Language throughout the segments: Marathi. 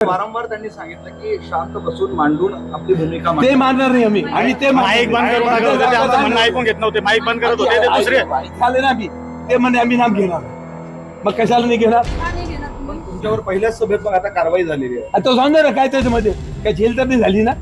वारंवार त्यांनी सांगितलं की शांत बसून मांडून आपली भूमिका ते मानणार नाही आम्ही. आणि ते माईक बंद करून टाकत होते, आमचं म्हणणं ऐकून घेत नव्हते. माईक बंद करत होते ते दुसरे झाले ना आम्ही. ते म्हणे आम्ही नाम घेणार. मग कशाला नाही घेणार? पण तुमच्यावर पहिल्याच सभेत मग आता कारवाई झालेली आहे. आता तो सांगणार ना काय त्याच्यामध्ये काय झेल तर नाही झाली ना.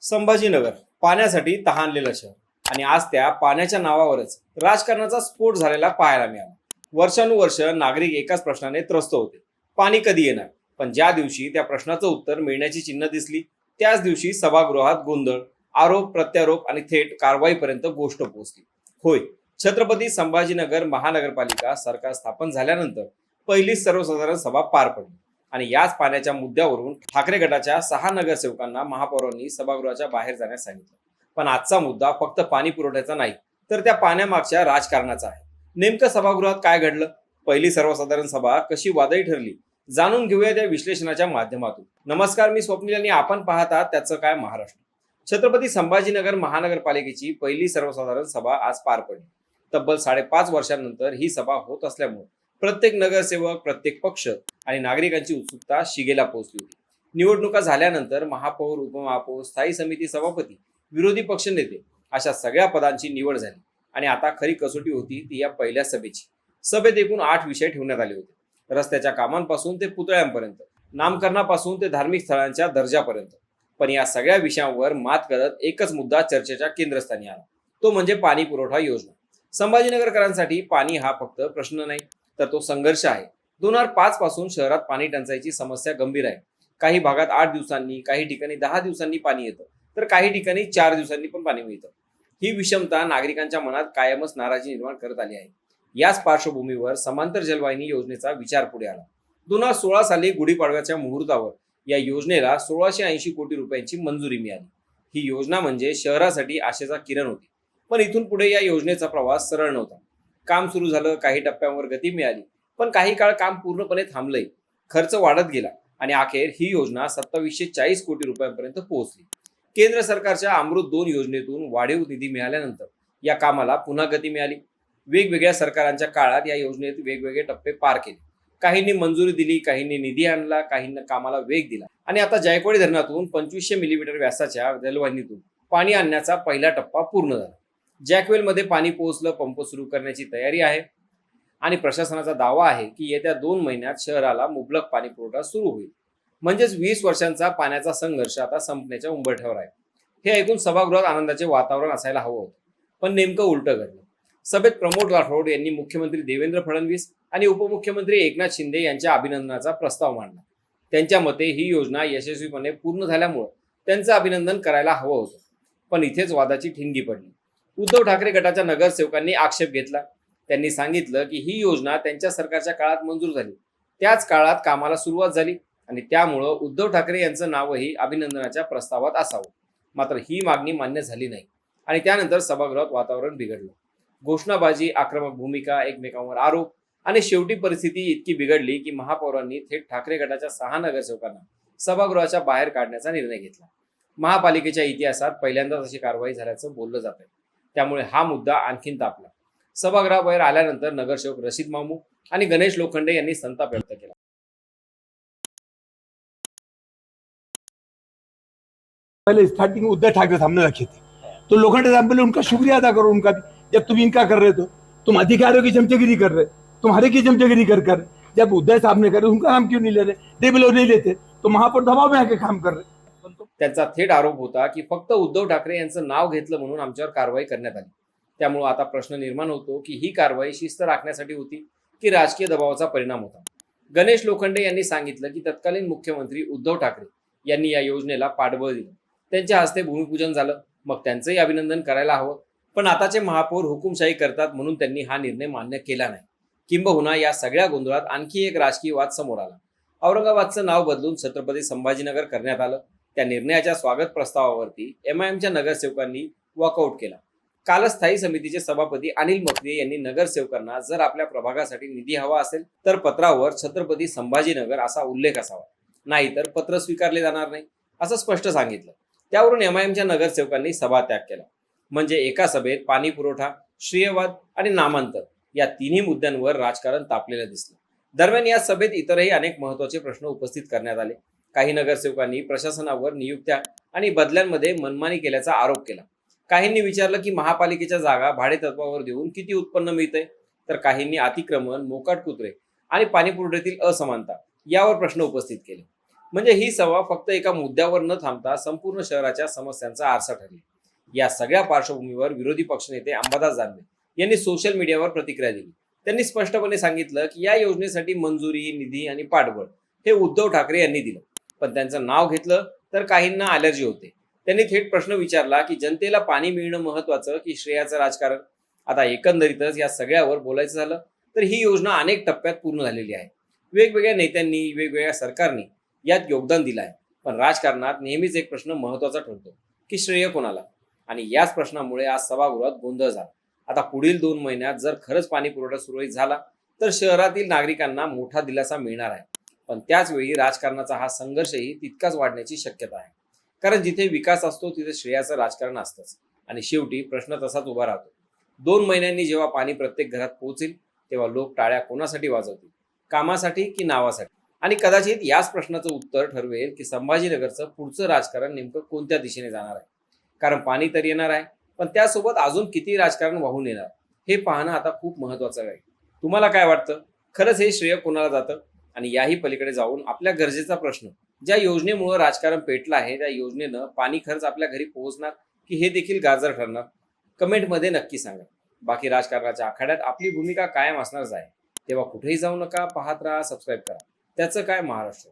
संभाजीनगर पाण्यासाठी तहानलेलं शहर आणि आज त्या पाण्याच्या नावावरच राजकारणाचा स्फोट झालेला पाहायला मिळाला. वर्षानुवर्ष नागरिक एकाच प्रश्नाने त्रस्त होते, पाणी कधी येणार. पण ज्या दिवशी त्या प्रश्नाचं उत्तर मिळण्याची चिन्ह दिसली त्याच दिवशी सभागृहात गोंधळ, आरोप प्रत्यारोप आणि थेट कारवाईपर्यंत गोष्ट पोहोचली. होय, छत्रपती संभाजीनगर महानगरपालिका सरकार स्थापन झाल्यानंतर पहिलीच सर्वसाधारण सभा पार पडली आणि याच पाण्याच्या मुद्द्यावरून ठाकरे गटाच्या 6 नगरसेवकांना महापौरांनी सभागृहाच्या बाहेर जाण्यास सांगितलं. पण आजचा मुद्दा फक्त पाणी पुरवठ्याचा नाही, तर त्या पाण्यामागच्या राजकारणाचा आहे. नेमकं सभागृहात काय घडलं, पहिली सर्वसाधारण सभा कशी वादळी ठरली, जाणून घेऊया त्या विश्लेषणाच्या माध्यमातून. नमस्कार, मी स्वप्नील आणि आपण पाहतात त्याचं काय महाराष्ट्र. छत्रपती संभाजीनगर महानगरपालिकेची पहिली सर्वसाधारण सभा आज पार पडली. तब्बल 5.5 वर्षांनंतर ही सभा होत असल्यामुळे प्रत्येक नगरसेवक, प्रत्येक पक्ष आणि नागरिकांची उत्सुकता शिगेला पोहोचली होती. निवडणुका झाल्यानंतर महापौर, उपमहापौर, स्थायी समिती सभापती, विरोधी पक्ष नेते अशा सगळ्या पदांची निवड झाली आणि आता खरी कसोटी होती ती या पहिल्या सभेची. सभेत एकूण 8 विषय ठेवण्यात आले होते. रस्त्याच्या कामांपासून ते पुतळ्यांपर्यंत, नामकरणापासून ते धार्मिक स्थळांच्या दर्जापर्यंत. पण या सगळ्या विषयांवर मात करत एकच मुद्दा चर्चेच्या केंद्रस्थानी आला, तो म्हणजे पाणी पुरवठा योजना. संभाजीनगरकरांसाठी पाणी हा फक्त प्रश्न नाही, तर तो संघर्ष आहे. 2005 पासून शहरात पाणी टंचाईची समस्या गंभीर आहे. काही भागात 8 दिवसांनी, काही ठिकाणी 10 दिवसांनी पाणी येतं, तर काही ठिकाणी 4 दिवसांनी पण पाणी मिळतं. ही विषमता नागरिकांच्या मनात कायमच नाराजी निर्माण करत आली आहे. याच पार्श्वभूमीवर समांतर जलवाहिनी योजनेचा विचार पुढे आला. 2016 साली गुढीपाडव्याच्या मुहूर्तावर या योजनेला 1680 कोटी रुपयांची मंजुरी मिळाली. ही योजना म्हणजे शहरासाठी आशेचा किरण होती. पण इथून पुढे या योजनेचा प्रवास सरळ नव्हता. काम सुरू झालं, काही टप्प्यांवर गती मिळाली, पण काही काळ काम पूर्णपणे थांबलंय. खर्च वाढत गेला आणि अखेर ही योजना 2740 कोटी रुपयांपर्यंत पोहोचली. केंद्र सरकारच्या अमृत 2 योजनेतून वाढीव निधी मिळाल्यानंतर या कामाला पुन्हा गती मिळाली. वेगवेगळ्या सरकारांच्या काळात या योजनेत वेगवेगळे टप्पे पार केले. काहींनी मंजुरी दिली, काहींनी निधी आणला, काहींनी कामाला वेग दिला आणि आता जायकवाडी धरणातून 2500 मिलीमीटर व्यासाच्या जलवाहिनीतून पाणी आणण्याचा पहिला टप्पा पूर्ण झाला. जॅकवेलमध्ये पाणी पोहोचलं, पंप सुरू करण्याची तयारी आहे आणि प्रशासनाचा दावा आहे की येत्या 2 महिन्यात शहराला मुबलक पाणी पुरवठा सुरू होईल. म्हणजेच 20 वर्षांचा पाण्याचा संघर्ष आता संपण्याच्या उंबरठ्यावर आहे. हे ऐकून सभागृहात आनंदाचे वातावरण असायला हवं होतं, पण नेमकं उलटं घडलं. सभेत प्रमोद राठोड यांनी मुख्यमंत्री देवेंद्र फडणवीस आणि उपमुख्यमंत्री एकनाथ शिंदे यांच्या अभिनंदनाचा प्रस्ताव मांडला. त्यांच्या मते ही योजना यशस्वीपणे पूर्ण झाल्यामुळे त्यांचं अभिनंदन करायला हवं होतं. पण इथेच वादाची ठिणगी पडली. उद्धव ठाकरे गटाच्या नगरसेवकांनी आक्षेप घेतला. त्यांनी सांगितलं की ही योजना त्यांच्या सरकारच्या काळात मंजूर झाली, त्याच काळात कामाला सुरुवात झाली आणि त्यामुळं उद्धव ठाकरे यांचं नावही अभिनंदनाच्या प्रस्तावात असावं. मात्र ही मागणी मान्य झाली नाही आणि त्यानंतर सभागृहात वातावरण बिघडलं. घोषणाबाजी, आक्रमक भूमिका, एकमेकांवर आरोप आणि शेवटी परिस्थिती इतकी बिघडली की महापौरांनी थेट ठाकरे गटाच्या 6 नगरसेवकांना सभागृहाच्या बाहेर काढण्याचा निर्णय घेतला. महापालिकेच्या इतिहासात पहिल्यांदाच अशी कारवाई झाल्याचं बोललं जात आहे. त्यामुळे हा मुद्दा आणखीन तापला. सभागृहाबाहेर आल्यानंतर नगरसेवक रशीद मामू आणि गणेश लोखंडे यांनी संताप व्यक्त केला. पहले स्टार्टिंग उद्धव ठाकरे सामने रखे थे, तो लोखंडे साहब बोले उनका शुक्रिया अदा करो उनका भी। जब तुम इनका कर रहे हो, तुम अधिकारियों की चमचगिरी कर रहे, तुम्हारे की चमचगिरी कर जब उद्धव साहब ने करे उनका नाम क्यों नहीं ले रहे? दे बोले नहीं लेते तो महापौर दबाव में आके काम कर रहे। त्यांचा थेट आरोप होता की फक्त उद्धव ठाकरे यांचं नाव घेतलं म्हणून आमच्यावर कारवाई करण्यात आली. त्यामुळे आता प्रश्न निर्माण होतो की ही कारवाई शिस्त राखण्यासाठी होती की राजकीय दबावाचा परिणाम होता. गणेश लोखंडे यांनी सांगितलं की तत्कालीन मुख्यमंत्री उद्धव ठाकरे यांनी या योजनेला पाठबळ दिलं. त्यांच्या हस्ते भूमिपूजन झालं, मग त्यांचंही अभिनंदन करायला हवं. पण आताचे महापौर हुकुमशाही करतात म्हणून त्यांनी हा निर्णय मान्य केला नाही. किंबहुना या सगळ्या गोंधळात आणखी एक राजकीय वाद समोर आला. औरंगाबादचं नाव बदलून छत्रपती संभाजीनगर करण्यात आलं. त्या निर्णयाच्या स्वागत प्रस्तावावरती MIMच्या नगरसेवकांनी वॉकआउट केला. कालच स्थायी समितीचे सभापती अनिल मखरे यांनी नगरसेवकांना जर आपल्या प्रभागासाठी निधी हवा असेल तर पत्रावर छत्रपती संभाजीनगर असा उल्लेख असावा, नाहीतर पत्र स्वीकारले जाणार नाही असं स्पष्ट सांगितलं. त्यावरून एमआयएमच्या नगरसेवकांनी सभात्याग केला. म्हणजे एका सभेत पाणी पुरवठा, श्रेयवाद आणि नामांतर या तिन्ही मुद्द्यांवर राजकारण तापलेलं दिसलं. दरम्यान या सभेत इतरही अनेक महत्त्वाचे प्रश्न उपस्थित करण्यात आले. काही नगरसेवकांनी प्रशासनावर नियुक्त्या आणि बदल्यांमध्ये मनमानी केल्याचा आरोप केला. काहींनी विचारलं की महापालिकेच्या जागा भाडेतत्वावर देऊन किती उत्पन्न मिळतंय, तर काहींनी अतिक्रमण, मोकाट कुत्रे आणि पाणीपुरवठ्यातील असमानता यावर प्रश्न उपस्थित केले. म्हणजे ही सभा फक्त एका मुद्द्यावर न थांबता संपूर्ण शहराच्या समस्यांचा आरसा ठरली. या सगळ्या पार्श्वभूमीवर विरोधी पक्षनेते अंबादास दानवे यांनी सोशल मीडियावर प्रतिक्रिया दिली. त्यांनी स्पष्टपणे सांगितलं की या योजनेसाठी मंजुरी, निधी आणि पाठबळ हे उद्धव ठाकरे यांनी दिलं, पण त्यांचं नाव घेतलं तर काहींना अलर्जी होते. त्यांनी थेट प्रश्न विचारला की जनतेला पाणी मिळणं महत्वाचं की श्रेयाचं राजकारण. आता एकंदरीतच या सगळ्यावर बोलायचं झालं तर ही योजना अनेक टप्प्यात पूर्ण झालेली आहे. वेगवेगळ्या नेत्यांनी, वेगवेगळ्या सरकारनी यात योगदान दिलं आहे. पण राजकारणात नेहमीच एक प्रश्न महत्वाचा ठरतो की श्रेय कोणाला, आणि याच प्रश्नामुळे आज सभागृहात गोंधळ झाला. आता पुढील 2 महिन्यात जर खरंच पाणी पुरवठा सुरळीत झाला तर शहरातील नागरिकांना मोठा दिलासा मिळणार आहे. पण त्याच वेळी राजकारणाचा हा संघर्षही तितकाच वाढण्याची शक्यता आहे. कारण जिथे विकास असतो तिथे श्रेयाचं राजकारण असतंच, आणि शेवटी प्रश्न तसाच उभा राहतो. 2 महिन्यांनी जेव्हा पाणी प्रत्येक घरात पोहोचेल तेव्हा लोक टाळ्या कोणासाठी वाजवतील, कामासाठी की नावासाठी? आणि कदाचित याच प्रश्नाचं उत्तर ठरवेल की संभाजीनगरचं पुढचं राजकारण नेमकं कोणत्या दिशेने जाणार आहे. कारण पाणी तर येणार आहे, पण त्यासोबत अजून किती राजकारण वाहून येणार हे पाहणं आता खूप महत्वाचं आहे. तुम्हाला काय वाटतं, खरंच हे श्रेय कोणाला जातं? आणि याही पलीकडे जाऊन आपल्या गरजेचा प्रश्न, ज्या योजनेमुळे राजकारण पेटलं आहे त्या योजनेनं पाणी खर्च आपल्या घरी पोहोचणार की हे देखील गाजर ठरणार? कमेंटमध्ये नक्की सांगा. बाकी राजकारणाच्या आखाड्यात आपली भूमिका कायम असणारच आहे. तेव्हा कुठेही जाऊ नका, पाहत राहा, सबस्क्राईब करा. त्याचं काय महाराष्ट्र.